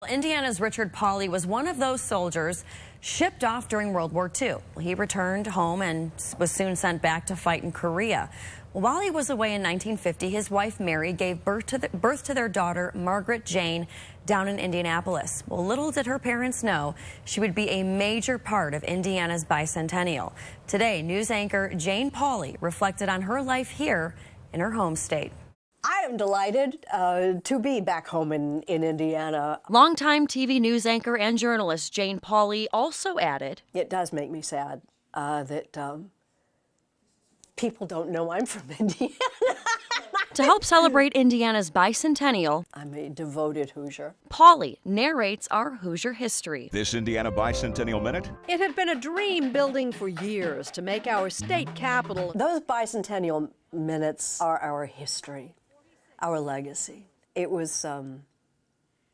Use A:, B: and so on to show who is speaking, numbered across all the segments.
A: Indiana's Richard Pauley was one of those soldiers shipped off during World War II. He returned home and was soon sent back to fight in Korea. While he was away in 1950, his wife Mary gave birth to their daughter Margaret Jane down in Indianapolis. Well, little did her parents know she would be a major part of Indiana's Bicentennial. Today, news anchor Jane Pauley reflected on her life here in her home state.
B: I am delighted to be back home in Indiana.
A: Longtime TV news anchor and journalist Jane Pauley also added,
B: "It does make me sad that people don't know I'm from Indiana."
A: To help celebrate Indiana's Bicentennial,
B: I'm a devoted Hoosier.
A: Pauley narrates our Hoosier history.
C: This Indiana Bicentennial Minute.
D: It had been a dream building for years to make our state capital.
B: Those Bicentennial minutes are our history, our legacy. It was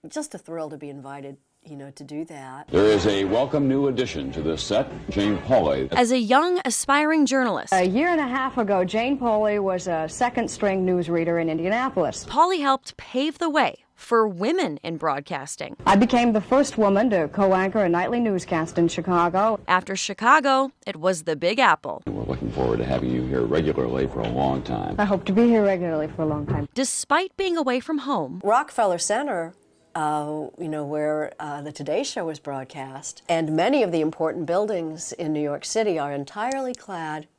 B: just a thrill to be invited, to do that.
E: There is a welcome new addition to the set, Jane Pauley.
A: As a young, aspiring journalist,
F: a year and a half ago, Jane Pauley was a second-string newsreader in Indianapolis.
A: Pauley helped pave the way for women in broadcasting.
F: I became the first woman to co-anchor a nightly newscast in Chicago.
A: After Chicago, it was the Big Apple.
E: We're looking forward to having you here regularly for a long time.
F: I hope to be here regularly for a long time.
A: Despite being away from home,
B: Rockefeller Center, where the Today Show was broadcast, and many of the important buildings in New York City are entirely clad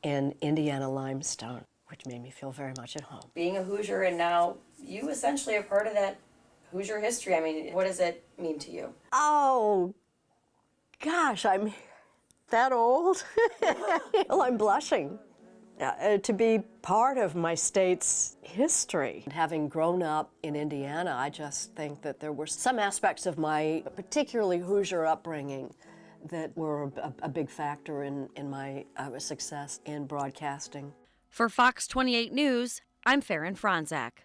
B: in Indiana limestone, which made me feel very much at home.
G: Being a Hoosier, and now you essentially are part of that Hoosier history. I mean, what does it mean to you?
B: Oh, gosh, I'm that old? Well, I'm blushing. To be part of my state's history. Having grown up in Indiana, I just think that there were some aspects of my particularly Hoosier upbringing that were a big factor in my success in broadcasting.
A: For Fox 28 News, I'm Faran Fronczak.